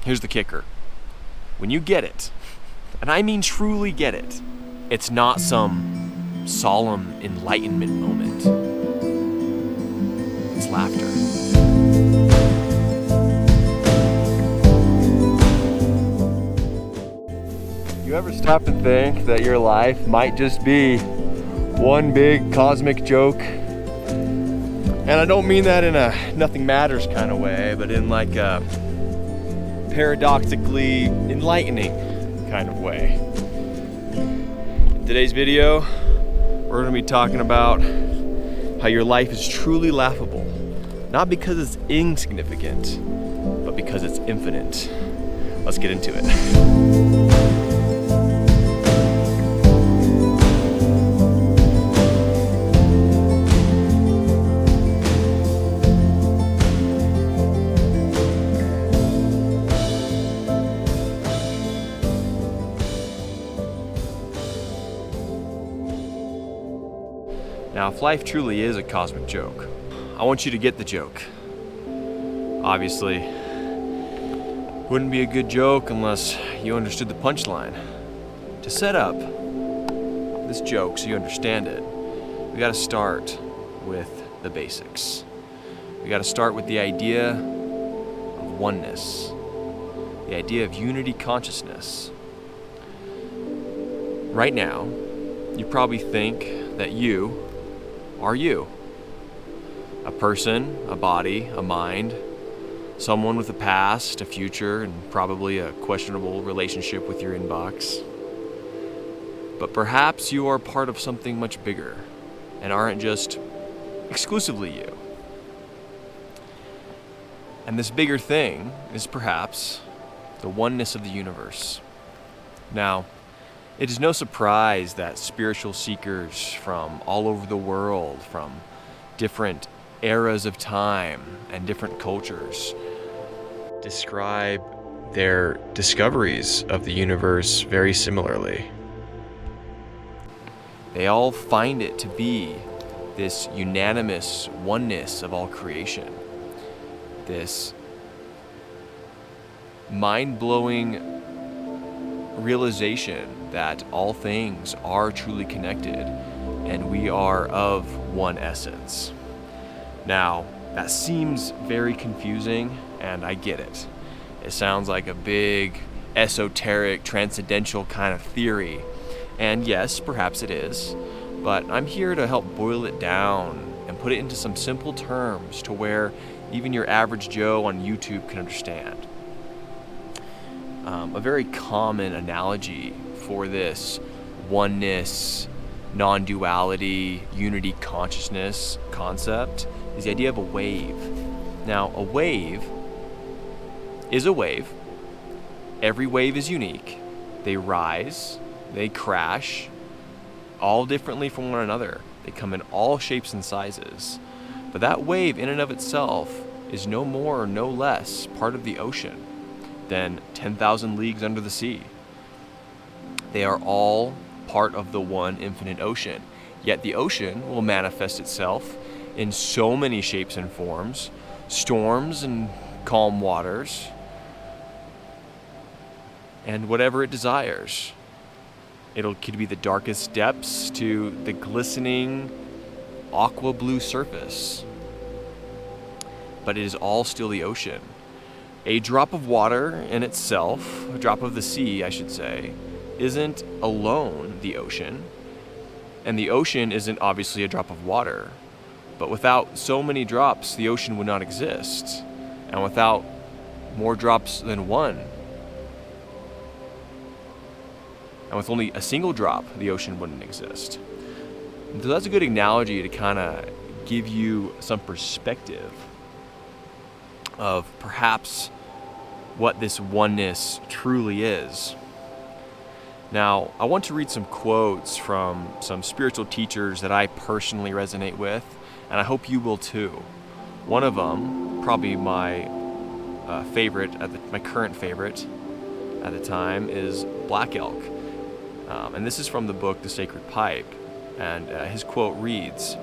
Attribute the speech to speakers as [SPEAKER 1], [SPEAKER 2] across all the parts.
[SPEAKER 1] Here's the kicker. When you get it, and I mean truly get it, it's not some solemn enlightenment moment. It's laughter. You ever stop and think that your life might just be one big cosmic joke? And I don't mean that in a nothing matters kind of way, but in like a paradoxically enlightening kind of way. In today's video, we're going to be talking about how your life is truly laughable, not because it's insignificant, but because it's infinite. Let's get into it. Now, if life truly is a cosmic joke, I want you to get the joke. Obviously, it wouldn't be a good joke unless you understood the punchline. To set up this joke so you understand it, we gotta start with the basics. We gotta start with the idea of oneness, the idea of unity consciousness. Right now, you probably think that you are you. A person, a body, a mind, someone with a past, a future, and probably a questionable relationship with your inbox. But perhaps you are part of something much bigger and aren't just exclusively you. And this bigger thing is perhaps the oneness of the universe. Now, it is no surprise that spiritual seekers from all over the world, from different eras of time and different cultures, describe their discoveries of the universe very similarly. They all find it to be this unanimous oneness of all creation, this mind-blowing realization that all things are truly connected and we are of one essence. Now, that seems very confusing, and I get it. It sounds like a big, esoteric, transcendental kind of theory. And yes, perhaps it is, but I'm here to help boil it down and put it into some simple terms to where even your average Joe on YouTube can understand. A very common analogy for this oneness, non-duality, unity consciousness concept is the idea of a wave. Now, a wave is a wave. Every wave is unique. They rise, they crash, all differently from one another. They come in all shapes and sizes. But that wave in and of itself is no more or no less part of the ocean than 10,000 leagues under the sea. They are all part of the one infinite ocean. Yet the ocean will manifest itself in so many shapes and forms, storms and calm waters, and whatever it desires. It could be the darkest depths to the glistening aqua blue surface. But it is all still the ocean. A drop of water in itself, a drop of the sea, I should say, isn't alone the ocean. And the ocean isn't obviously a drop of water. But without so many drops, the ocean would not exist. And without more drops than one, and with only a single drop, the ocean wouldn't exist. And so that's a good analogy to kind of give you some perspective of perhaps what this oneness truly is. Now, I want to read some quotes from some spiritual teachers that I personally resonate with, and I hope you will too. One of them, probably my favorite, my current favorite at the time, is Black Elk. And this is from the book The Sacred Pipe. And his quote reads,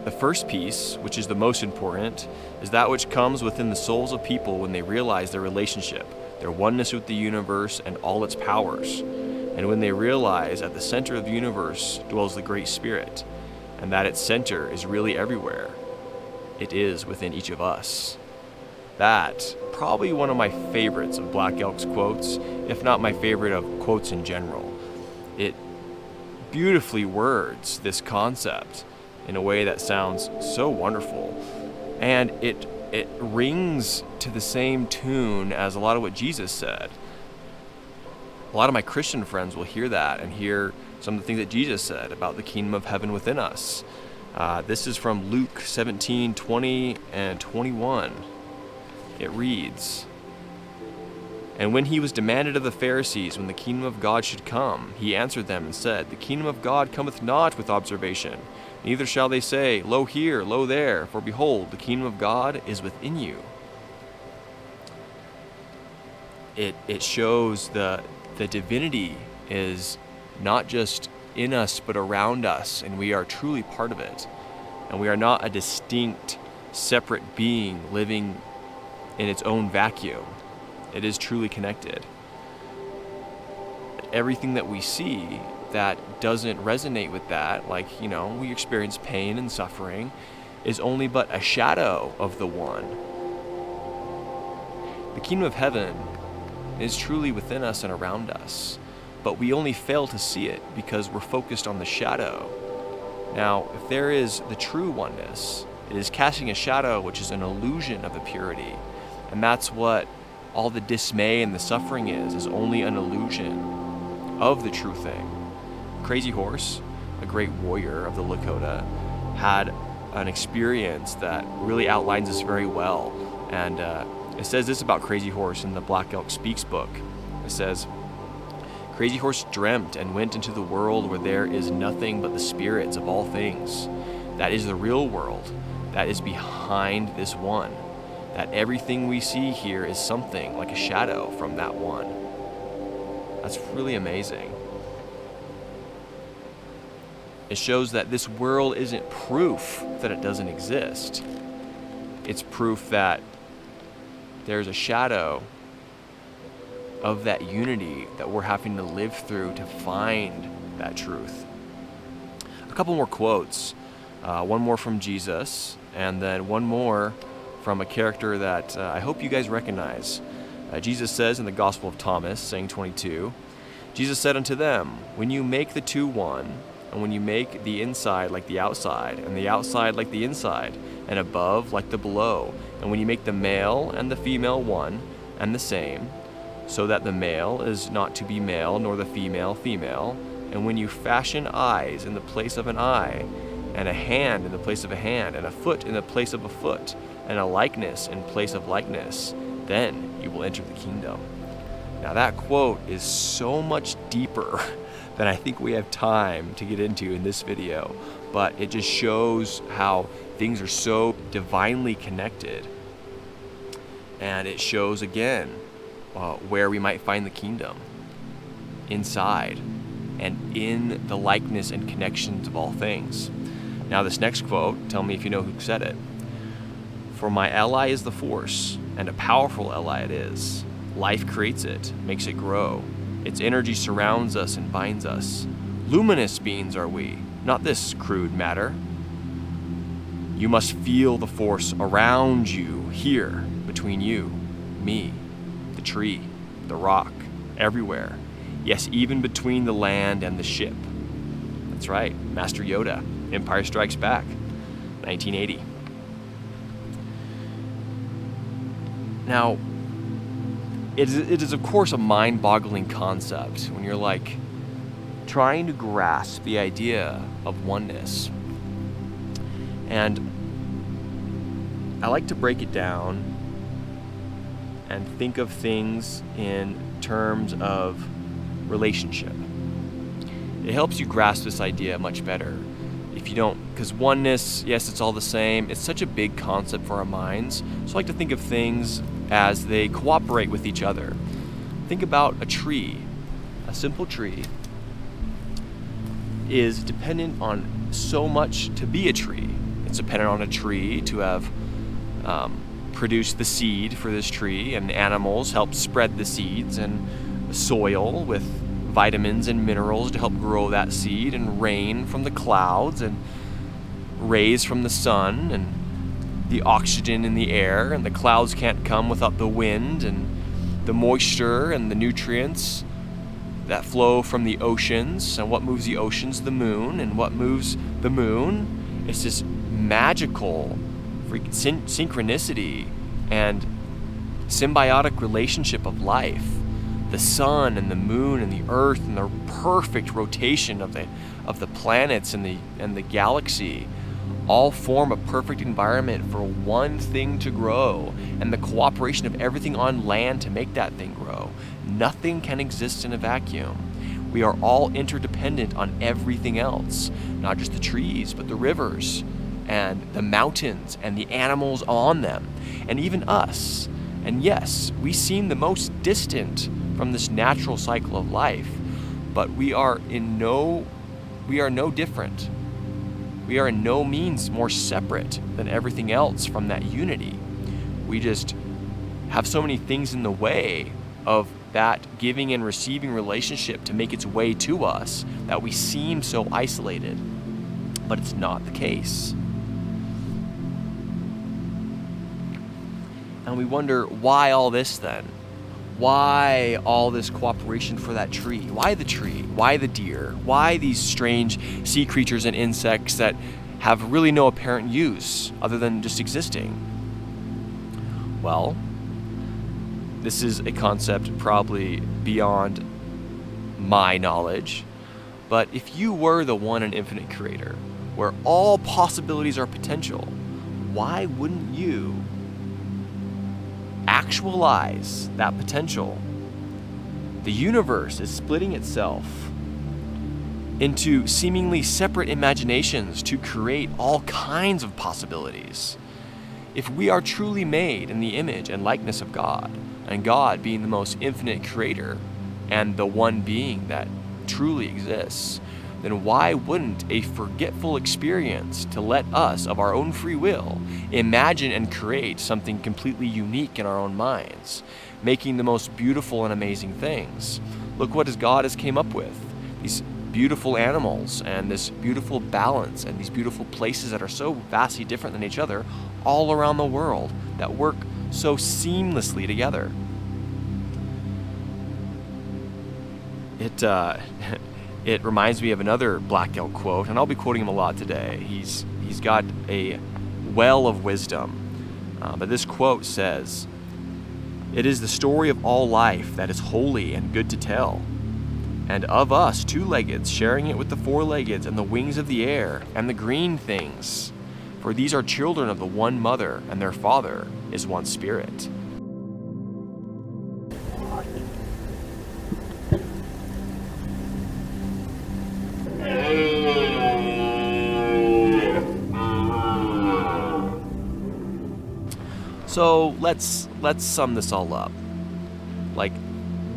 [SPEAKER 1] "The first piece, which is the most important, is that which comes within the souls of people when they realize their relationship, their oneness with the universe and all its powers. And when they realize at the center of the universe dwells the Great Spirit, and that its center is really everywhere, it is within each of us. That, probably one of my favorites of Black Elk's quotes, if not my favorite of quotes in general. It beautifully words this concept in a way that sounds so wonderful. And it rings to the same tune as a lot of what Jesus said. A lot of my Christian friends will hear that and hear some of the things that Jesus said about the kingdom of heaven within us. This is from Luke 17:20 and 21. It reads, "And when he was demanded of the Pharisees when the kingdom of God should come, he answered them and said, The kingdom of God cometh not with observation, neither shall they say, Lo here, lo there, for behold, the kingdom of God is within you." It shows the divinity is not just in us but around us, and we are truly part of it. And we are not a distinct, separate being living in its own vacuum. It is truly connected. Everything that we see that doesn't resonate with that, like, we experience pain and suffering, is only but a shadow of the one. The kingdom of heaven is truly within us and around us, but we only fail to see it because we're focused on the shadow. Now, if there is the true oneness, it is casting a shadow, which is an illusion of the purity. And that's what all the dismay and the suffering is only an illusion of the true thing. Crazy Horse, a great warrior of the Lakota, had an experience that really outlines this very well. And it says this about Crazy Horse in the Black Elk Speaks book. It says, "Crazy Horse dreamt and went into the world where there is nothing but the spirits of all things. That is the real world that is behind this one. That everything we see here is something like a shadow from that one." That's really amazing. It shows that this world isn't proof that it doesn't exist. It's proof that there's a shadow of that unity that we're having to live through to find that truth. A couple more quotes. One more from Jesus, and then one more from a character that I hope you guys recognize. Jesus says in the Gospel of Thomas, saying 22, "Jesus said unto them, When you make the two one, and when you make the inside like the outside, and the outside like the inside, and above like the below, and when you make the male and the female one and the same, so that the male is not to be male, nor the female female, and when you fashion eyes in the place of an eye, and a hand in the place of a hand, and a foot in the place of a foot, and a likeness in place of likeness, then you will enter the kingdom." Now that quote is so much deeper than I think we have time to get into in this video, but it just shows how things are so divinely connected. And it shows again where we might find the kingdom, inside and in the likeness and connections of all things. Now this next quote, tell me if you know who said it. "For my ally is the force, and a powerful ally it is. Life creates it, makes it grow. Its energy surrounds us and binds us. Luminous beings are we, not this crude matter. You must feel the force around you, here, between you, me, the tree, the rock, everywhere. Yes, even between the land and the ship." That's right, Master Yoda, Empire Strikes Back, 1980. Now, it is of course a mind-boggling concept when you're trying to grasp the idea of oneness. And I like to break it down and think of things in terms of relationship. It helps you grasp this idea much better. If you don't, because oneness, yes, it's all the same. It's such a big concept for our minds. So I like to think of things as they cooperate with each other. Think about a tree. A simple tree is dependent on so much to be a tree. It's dependent on a tree to have produce the seed for this tree, and animals help spread the seeds, and soil with vitamins and minerals to help grow that seed, and rain from the clouds, and rays from the sun, and the oxygen in the air, and the clouds can't come without the wind, and the moisture and the nutrients that flow from the oceans. And what moves the oceans? The moon. And what moves the moon? It's this magical synchronicity and symbiotic relationship of life. The sun and the moon and the earth and the perfect rotation of the planets and the galaxy all form a perfect environment for one thing to grow, and the cooperation of everything on land to make that thing grow. Nothing can exist in a vacuum. We are all interdependent on everything else, not just the trees, but the rivers and the mountains and the animals on them, and even us. And yes, we seem the most distant from this natural cycle of life, but we are no different. We are in no means more separate than everything else from that unity. We just have so many things in the way of that giving and receiving relationship to make its way to us that we seem so isolated. But it's not the case. And we wonder, why all this then? Why all this cooperation for that tree? Why the tree? Why the deer? Why these strange sea creatures and insects that have really no apparent use other than just existing? Well, this is a concept probably beyond my knowledge, but if you were the one and infinite creator, where all possibilities are potential, why wouldn't you actualize that potential? The universe is splitting itself into seemingly separate imaginations to create all kinds of possibilities. If we are truly made in the image and likeness of God, and God being the most infinite creator and the one being that truly exists, then why wouldn't a forgetful experience to let us, of our own free will, imagine and create something completely unique in our own minds, making the most beautiful and amazing things? Look what God has came up with. These beautiful animals and this beautiful balance and these beautiful places that are so vastly different than each other all around the world that work so seamlessly together. It reminds me of another Black Elk quote, and I'll be quoting him a lot today. He's got a well of wisdom. But this quote says, "It is the story of all life that is holy and good to tell, and of us two-leggeds sharing it with the four-leggeds and the wings of the air and the green things. For these are children of the one mother, and their father is one spirit." So let's sum this all up.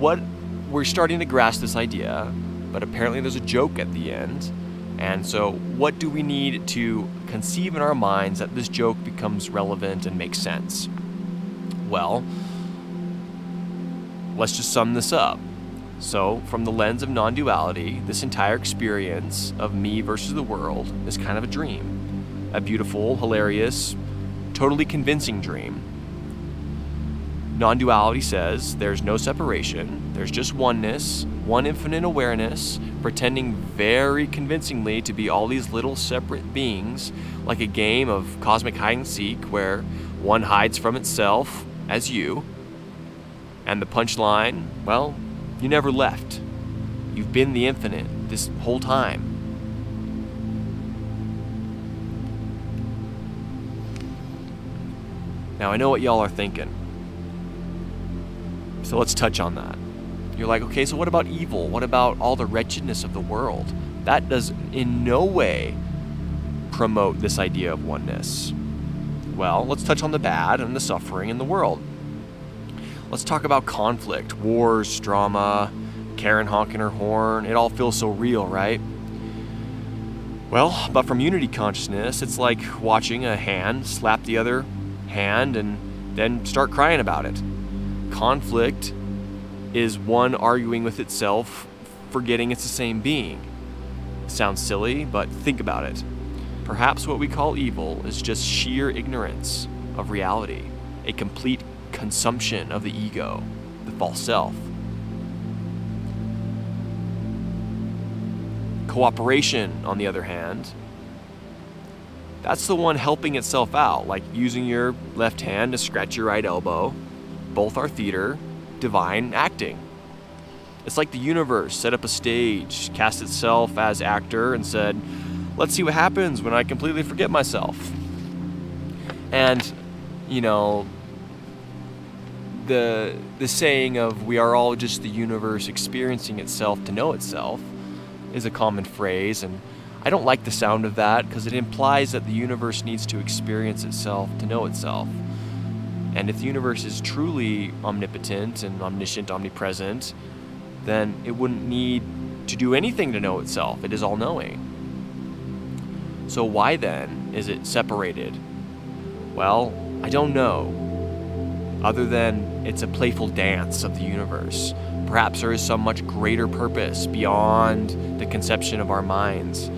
[SPEAKER 1] We're starting to grasp this idea, but apparently there's a joke at the end. And so what do we need to conceive in our minds that this joke becomes relevant and makes sense? Well, let's just sum this up. So from the lens of non-duality, this entire experience of me versus the world is kind of a dream. A beautiful, hilarious, totally convincing dream. Non-duality says there's no separation, there's just oneness, one infinite awareness, pretending very convincingly to be all these little separate beings, like a game of cosmic hide and seek where one hides from itself as you. And the punchline, well, you never left. You've been the infinite this whole time. Now I know what y'all are thinking. So let's touch on that. You're like, okay, so what about evil? What about all the wretchedness of the world? That does in no way promote this idea of oneness. Well, let's touch on the bad and the suffering in the world. Let's talk about conflict, wars, drama, Karen honking her horn. It all feels so real, right? Well, but from unity consciousness, it's like watching a hand slap the other hand and then start crying about it. Conflict is one arguing with itself, forgetting it's the same being. Sounds silly, but think about it. Perhaps what we call evil is just sheer ignorance of reality, a complete consumption of the ego, the false self. Cooperation, on the other hand, that's the one helping itself out, like using your left hand to scratch your right elbow. Both are theater, divine acting. It's like the universe set up a stage, cast itself as actor, and said, let's see what happens when I completely forget myself. And, the saying of we are all just the universe experiencing itself to know itself is a common phrase, and I don't like the sound of that because it implies that the universe needs to experience itself to know itself. And if the universe is truly omnipotent and omniscient, omnipresent, then it wouldn't need to do anything to know itself. It is all-knowing. So why then is it separated? Well, I don't know. Other than it's a playful dance of the universe. Perhaps there is some much greater purpose beyond the conception of our minds.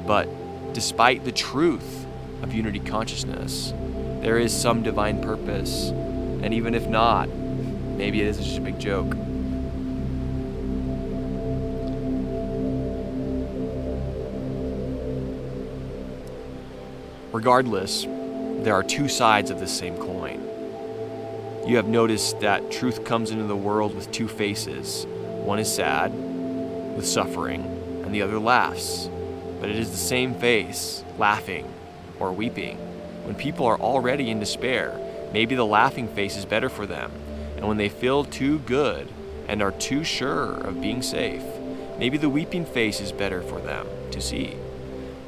[SPEAKER 1] But despite the truth of unity consciousness, there is some divine purpose. And even if not, maybe it is just a big joke. Regardless, there are two sides of this same coin. You have noticed that truth comes into the world with two faces. One is sad, with suffering, and the other laughs. But it is the same face, laughing or weeping. When people are already in despair, maybe the laughing face is better for them. And when they feel too good and are too sure of being safe, maybe the weeping face is better for them to see.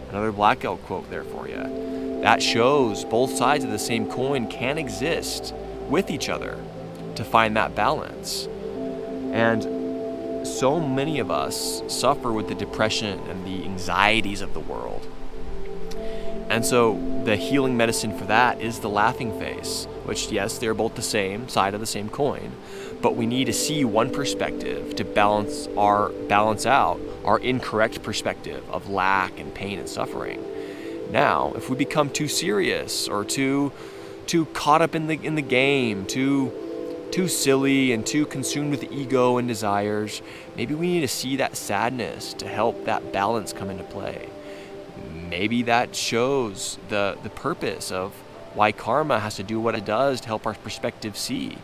[SPEAKER 1] Another Black Elk quote there for you. That shows both sides of the same coin can exist with each other to find that balance. And so many of us suffer with the depression and the anxieties of the world. And so the healing medicine for that is the laughing face, which, yes, they're both the same side of the same coin, but we need to see one perspective to balance out our incorrect perspective of lack and pain and suffering. Now, if we become too serious or too caught up in the game, too silly and too consumed with ego and desires, maybe we need to see that sadness to help that balance come into play. Maybe that shows the purpose of why karma has to do what it does to help our perspective see.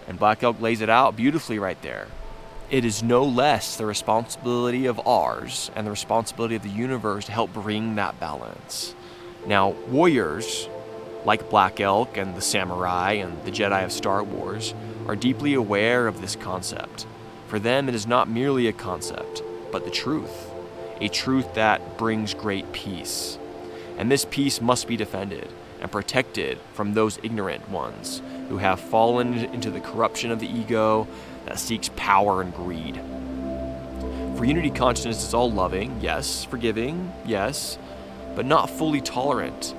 [SPEAKER 1] And Black Elk lays it out beautifully right there. It is no less the responsibility of ours and the responsibility of the universe to help bring that balance. Now, warriors, like Black Elk and the samurai and the Jedi of Star Wars, are deeply aware of this concept. For them, it is not merely a concept, but the truth, a truth that brings great peace. And this peace must be defended and protected from those ignorant ones who have fallen into the corruption of the ego that seeks power and greed. For unity consciousness is all loving, yes, forgiving, yes, but not fully tolerant.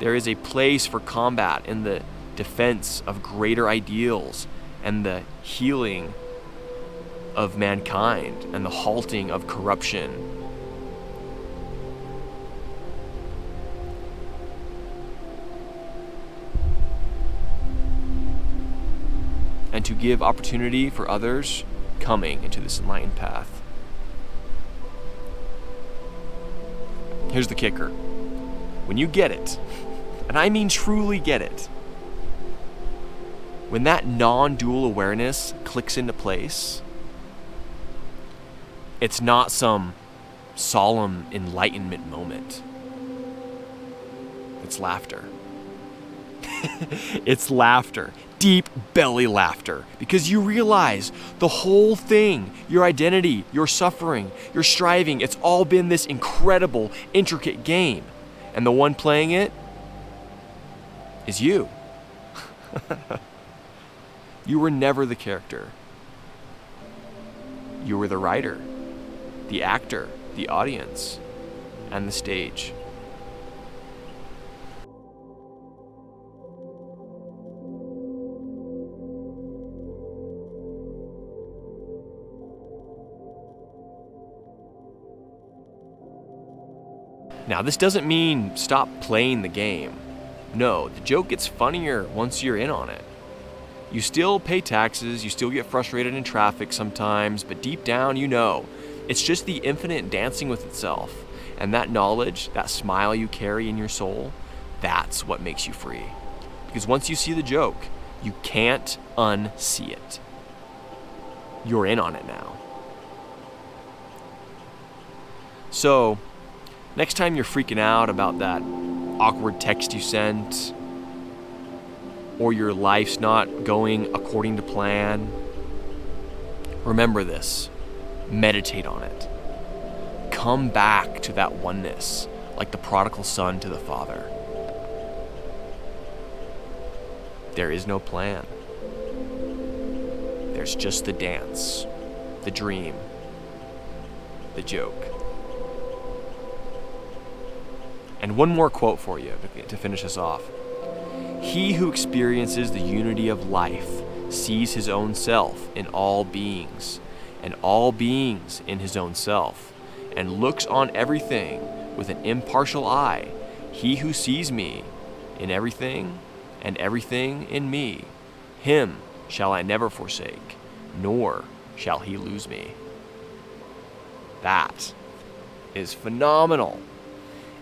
[SPEAKER 1] There is a place for combat in the defense of greater ideals and the healing of mankind and the halting of corruption. And to give opportunity for others coming into this enlightened path. Here's the kicker. When you get it, and I mean truly get it, when that non-dual awareness clicks into place, it's not some solemn enlightenment moment. It's laughter. It's laughter. Deep belly laughter, because you realize the whole thing, your identity, your suffering, your striving, it's all been this incredible, intricate game. And the one playing it is you. You were never the character. You were the writer, the actor, the audience, and the stage. Now, this doesn't mean stop playing the game. No, the joke gets funnier once you're in on it. You still pay taxes, you still get frustrated in traffic sometimes, but deep down you know it's just the infinite dancing with itself. And that knowledge, that smile you carry in your soul, that's what makes you free. Because once you see the joke, you can't unsee it. You're in on it now. So, next time you're freaking out about that awkward text you sent, or your life's not going according to plan, remember this. Meditate on it. Come back to that oneness, like the prodigal son to the father. There is no plan. There's just the dance, the dream, the joke. And one more quote for you to finish us off. He who experiences the unity of life sees his own self in all beings, and all beings in his own self, and looks on everything with an impartial eye. He who sees me in everything, and everything in me, him shall I never forsake, nor shall he lose me. That is phenomenal.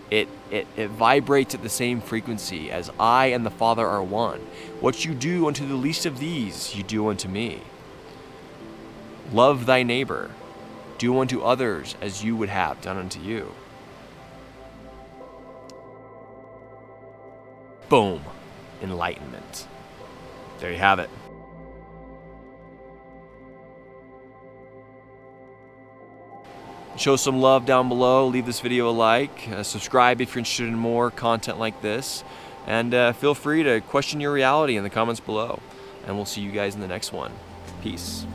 [SPEAKER 1] It vibrates at the same frequency as I and the Father are one. What you do unto the least of these, you do unto me. Love thy neighbor. Do unto others as you would have done unto you. Boom. Enlightenment. There you have it. Show some love down below. Leave this video a like. Subscribe if you're interested in more content like this. And feel free to question your reality in the comments below. And we'll see you guys in the next one. Peace.